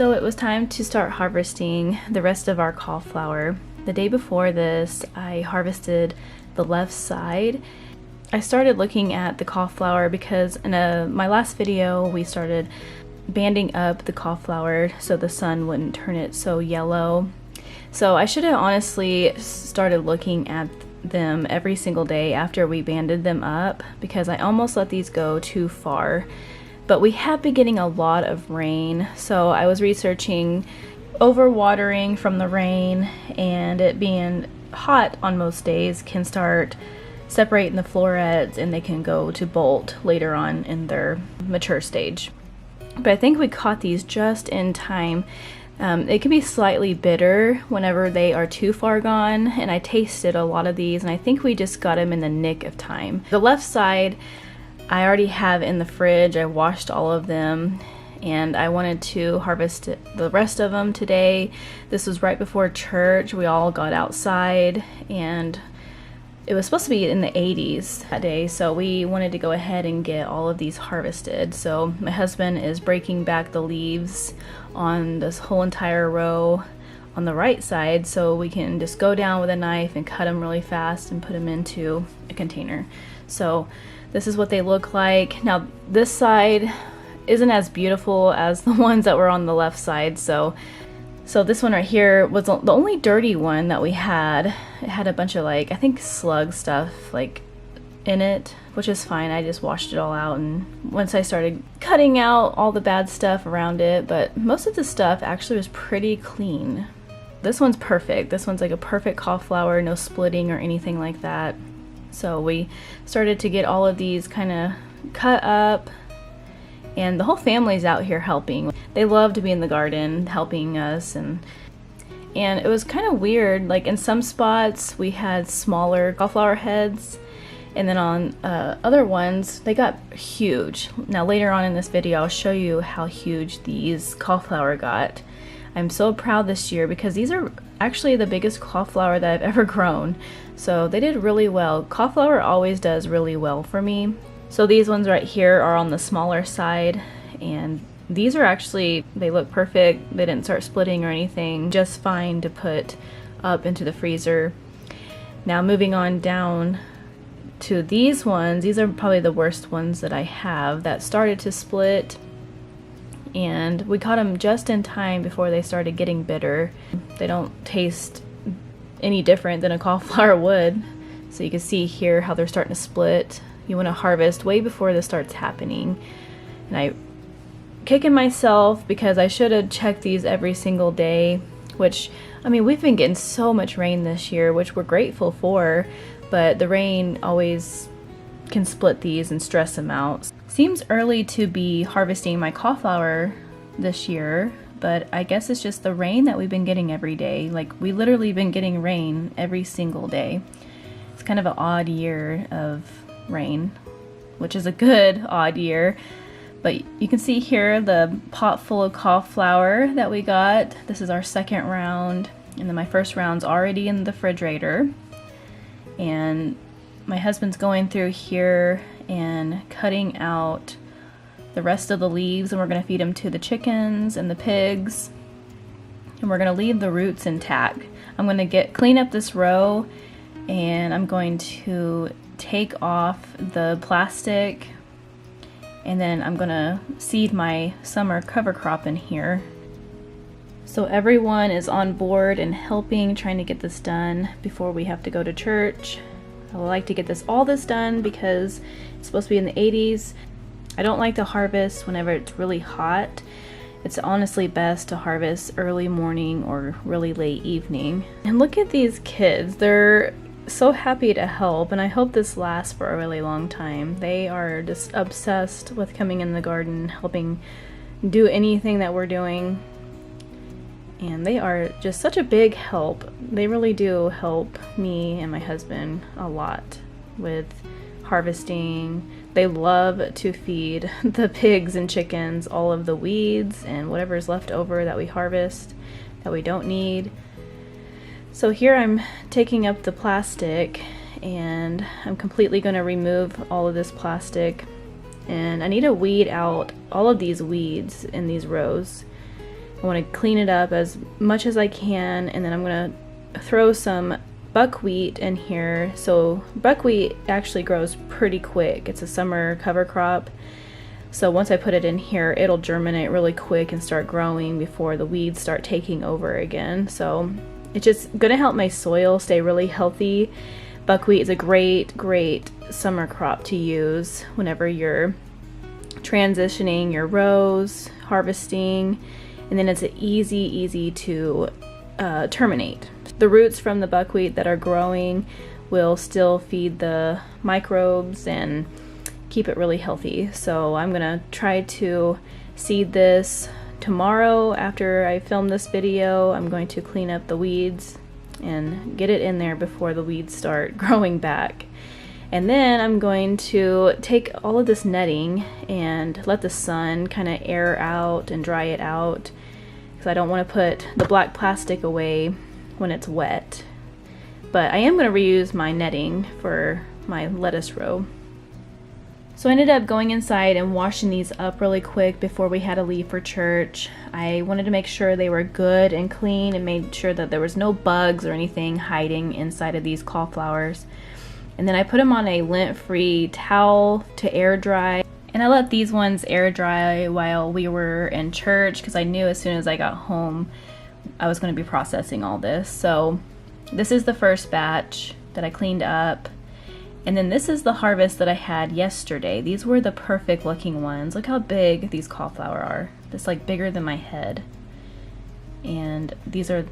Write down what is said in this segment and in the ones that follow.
So it was time to start harvesting the rest of our cauliflower. The day before this, I harvested the left side. I started looking at the cauliflower because in my last video we started banding up the cauliflower so the sun wouldn't turn it so yellow. So I should have honestly started looking at them every single day after we banded them up, because I almost let these go too far. But we have been getting a lot of rain, so I was researching overwatering from the rain, and it being hot on most days can start separating the florets and they can go to bolt later on in their mature stage. But I think we caught these just in time. It can be slightly bitter whenever they are too far gone, and I tasted a lot of these and I think we just got them in the nick of time. The left side I already have in the fridge. I washed all of them and I wanted to harvest the rest of them today. This was right before church. We all got outside and it was supposed to be in the 80s that day, so we wanted to go ahead and get all of these harvested. So my husband is breaking back the leaves on this whole entire row on the right side, so we can just go down with a knife and cut them really fast and put them into a container. So this is what they look like. Now this side isn't as beautiful as the ones that were on the left side, so this one right here was the only dirty one that we had. It had a bunch of, like, I think slug stuff like in it, which is fine. I just washed it all out, and once I started cutting out all the bad stuff around it, but most of the stuff actually was pretty clean. This one's perfect. This one's like a perfect cauliflower, no splitting or anything like that. So we started to get all of these kind of cut up, and the whole family's out here helping. They love to be in the garden helping us, and it was kind of weird. Like in some spots we had smaller cauliflower heads, and then on other ones they got huge. Now later on in this video I'll show you how huge these cauliflower got. I'm so proud this year because these are actually the biggest cauliflower that I've ever grown. So they did really well. Cauliflower always does really well for me. So these ones right here are on the smaller side, and these are actually, they look perfect. They didn't start splitting or anything, just fine to put up into the freezer. Now moving on down to these ones, these are probably the worst ones that I have that started to split, and we caught them just in time before they started getting bitter. They don't taste any different than a cauliflower would. So you can see here how they're starting to split. You want to harvest way before this starts happening. And I'm kicking myself because I should have checked these every single day, which, I mean, we've been getting so much rain this year, which we're grateful for, but the rain always can split these and stress them out. Seems early to be harvesting my cauliflower this year, but I guess it's just the rain that we've been getting every day. Like, we literally been getting rain every single day. It's kind of an odd year of rain, which is a good odd year. But you can see here the pot full of cauliflower that we got. This is our second round, and then my first round's already in the refrigerator. And my husband's going through here and cutting out the rest of the leaves, and we're going to feed them to the chickens and the pigs, and we're going to leave the roots intact. I'm going to clean up this row, and I'm going to take off the plastic, and then I'm gonna seed my summer cover crop in here. So everyone is on board and helping, trying to get this done before we have to go to church. I would like to get all this done because it's supposed to be in the 80s. I don't like to harvest whenever it's really hot. It's honestly best to harvest early morning or really late evening. And look at these kids. They're so happy to help, and I hope this lasts for a really long time. They are just obsessed with coming in the garden, helping do anything that we're doing, and they are just such a big help. They really do help me and my husband a lot with harvesting. They love to feed the pigs and chickens all of the weeds and whatever's left over that we harvest that we don't need. So here I'm taking up the plastic, and I'm completely going to remove all of this plastic, and I need to weed out all of these weeds in these rows. I want to clean it up as much as I can, and then I'm going to throw some buckwheat in here. So buckwheat actually grows pretty quick. It's a summer cover crop. So once I put it in here, it'll germinate really quick and start growing before the weeds start taking over again. So it's just going to help my soil stay really healthy. Buckwheat is a great summer crop to use whenever you're transitioning your rows, harvesting, and then it's easy to terminate. The roots from the buckwheat that are growing will still feed the microbes and keep it really healthy. So I'm gonna try to seed this tomorrow after I film this video. I'm going to clean up the weeds and get it in there before the weeds start growing back. And then I'm going to take all of this netting and let the sun kind of air out and dry it out, because I don't want to put the black plastic away when it's wet. But I am going to reuse my netting for my lettuce row. So I ended up going inside and washing these up really quick before we had to leave for church. I wanted to make sure they were good and clean and made sure that there was no bugs or anything hiding inside of these cauliflowers. And then I put them on a lint-free towel to air dry. And I let these ones air dry while we were in church, because I knew as soon as I got home I was going to be processing all this. So this is the first batch that I cleaned up. And then this is the harvest that I had yesterday. These were the perfect looking ones. Look how big these cauliflower are. It's like bigger than my head. And these are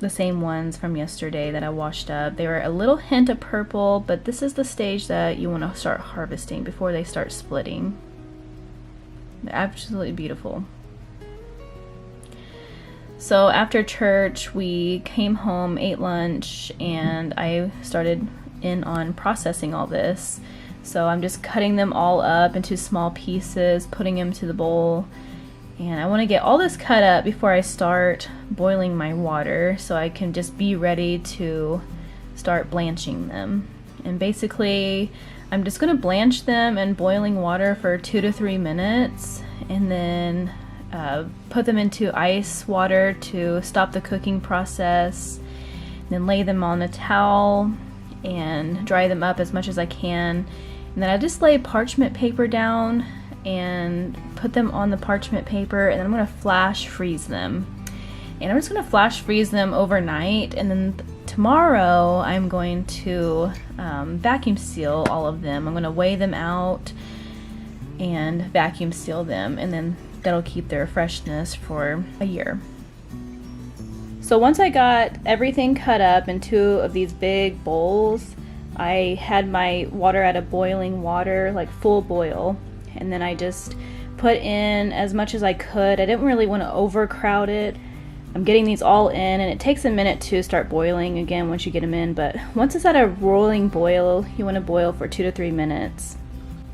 the same ones from yesterday that I washed up. They were a little hint of purple, but this is the stage that you want to start harvesting before they start splitting. They're absolutely beautiful. So after church, we came home, ate lunch, and I started in on processing all this. So I'm just cutting them all up into small pieces, putting them to the bowl. And I want to get all this cut up before I start boiling my water, so I can just be ready to start blanching them. And basically, I'm just going to blanch them in boiling water for 2 to 3 minutes, and then put them into ice water to stop the cooking process. Then lay them on a towel and dry them up as much as I can. And then I just lay parchment paper down and put them on the parchment paper, and then I'm going to flash freeze them. And I'm just going to flash freeze them overnight, and then tomorrow I'm going to vacuum seal all of them. I'm going to weigh them out and vacuum seal them, and then that'll keep their freshness for a year. So once I got everything cut up in 2 of these big bowls, I had my water at a boiling water, like full boil, and then I just put in as much as I could. I didn't really want to overcrowd it. I'm getting these all in, and it takes a minute to start boiling again once you get them in, but once it's at a rolling boil, you want to boil for 2 to 3 minutes.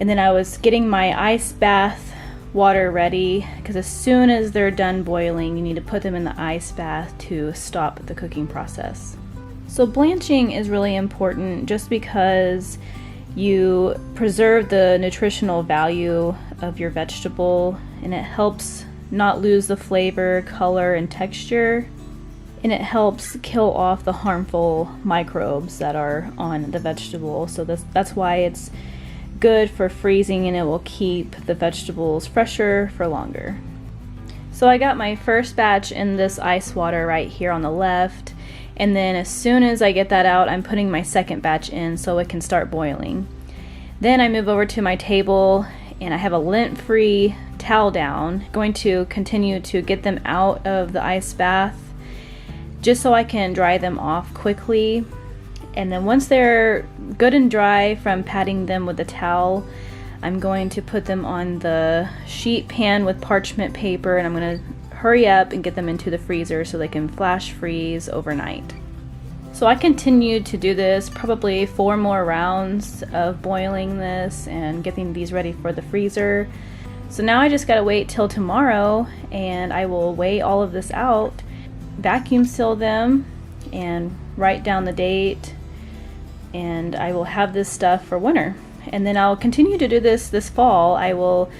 And then I was getting my ice bath water ready, because as soon as they're done boiling, you need to put them in the ice bath to stop the cooking process. So blanching is really important just because you preserve the nutritional value of your vegetable, and it helps not lose the flavor, color, and texture, and it helps kill off the harmful microbes that are on the vegetable. So that's why it's good for freezing, and it will keep the vegetables fresher for longer. So I got my first batch in this ice water right here on the left, and then as soon as I get that out, I'm putting my second batch in so it can start boiling. Then I move over to my table, and I have a lint-free towel down. Going to continue to get them out of the ice bath just so I can dry them off quickly. And then once they're good and dry from patting them with the towel, I'm going to put them on the sheet pan with parchment paper, and I'm going to hurry up and get them into the freezer so they can flash freeze overnight. So I continued to do this, probably 4 more rounds of boiling this and getting these ready for the freezer. So now I just gotta wait till tomorrow, and I will weigh all of this out, vacuum seal them, and write down the date, and I will have this stuff for winter. And then I'll continue to do this fall. I will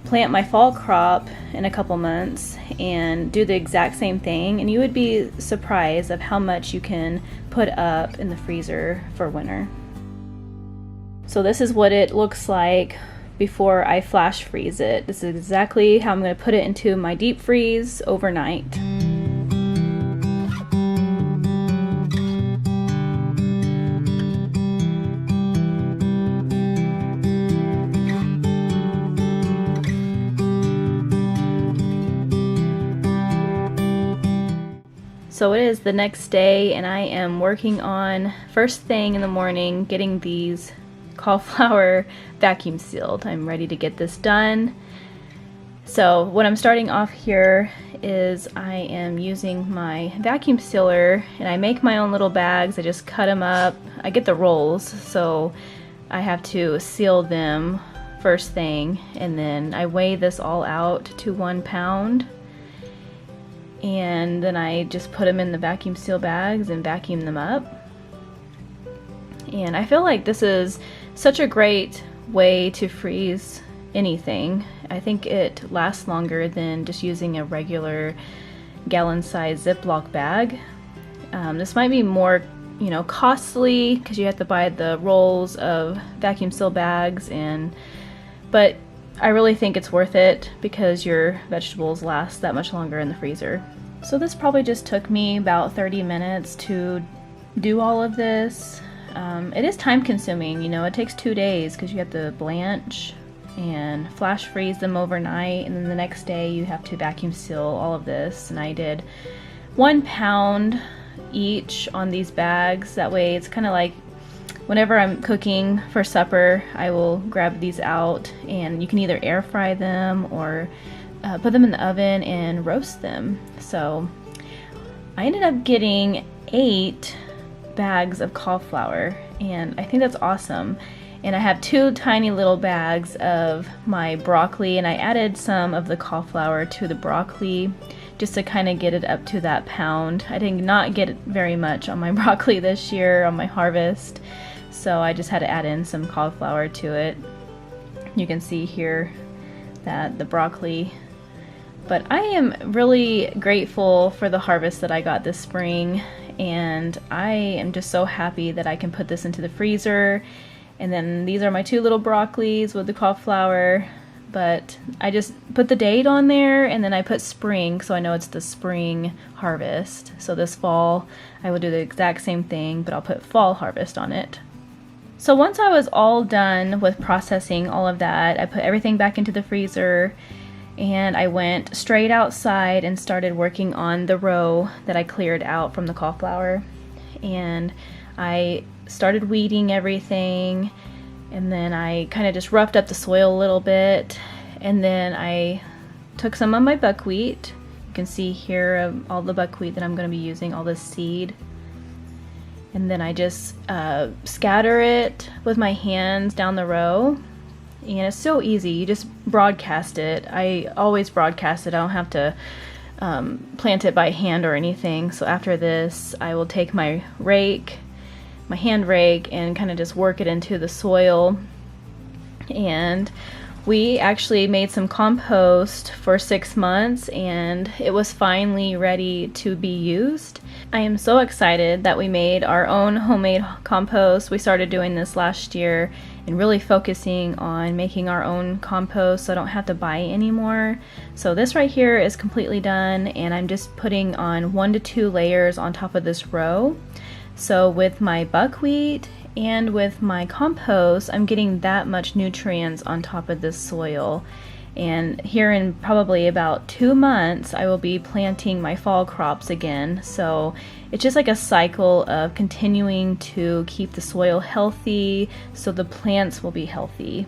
plant my fall crop in a couple months and do the exact same thing, and you would be surprised of how much you can put up in the freezer for winter. So this is what it looks like before I flash freeze it. This is exactly how I'm going to put it into my deep freeze overnight. So it is the next day, and I am working on, first thing in the morning, getting these cauliflower vacuum sealed. I'm ready to get this done. So what I'm starting off here is I am using my vacuum sealer, and I make my own little bags. I just cut them up. I get the rolls, so I have to seal them first thing, and then I weigh this all out to 1 pound. And then I just put them in the vacuum seal bags and vacuum them up. And I feel like this is such a great way to freeze anything. I think it lasts longer than just using a regular gallon-size Ziploc bag. This might be more, costly because you have to buy the rolls of vacuum seal bags, but I really think it's worth it because your vegetables last that much longer in the freezer. So this probably just took me about 30 minutes to do all of this. It is time consuming, it takes 2 days because you have to blanch and flash freeze them overnight, and then the next day you have to vacuum seal all of this. And I did 1 pound each on these bags. That way it's kind of like whenever I'm cooking for supper, I will grab these out, and you can either air fry them or put them in the oven and roast them. So I ended up getting 8 bags of cauliflower, and I think that's awesome. And I have 2 tiny little bags of my broccoli, and I added some of the cauliflower to the broccoli just to kind of get it up to that pound. I did not get very much on my broccoli this year on my harvest, so I just had to add in some cauliflower to it. You can see here that the broccoli. But I am really grateful for the harvest that I got this spring, and I am just so happy that I can put this into the freezer. And then these are my 2 little broccolis with the cauliflower, but I just put the date on there, and then I put spring, so I know it's the spring harvest. So this fall I will do the exact same thing, but I'll put fall harvest on it. So once I was all done with processing all of that, I put everything back into the freezer, and I went straight outside and started working on the row that I cleared out from the cauliflower. And I started weeding everything, and then I kind of just roughed up the soil a little bit, and then I took some of my buckwheat. You can see here all the buckwheat that I'm going to be using, all this seed. And then I just scatter it with my hands down the row. And it's so easy, you just broadcast it. I always broadcast it, I don't have to plant it by hand or anything. So after this, I will take my rake, my hand rake, and kind of just work it into the soil. And we actually made some compost for 6 months, and it was finally ready to be used. I am so excited that we made our own homemade compost. We started doing this last year and really focusing on making our own compost so I don't have to buy anymore. So this right here is completely done, and I'm just putting on 1 to 2 layers on top of this row. So with my buckwheat and with my compost, I'm getting that much nutrients on top of this soil. And here in probably about 2 months, I will be planting my fall crops again. So it's just like a cycle of continuing to keep the soil healthy so the plants will be healthy.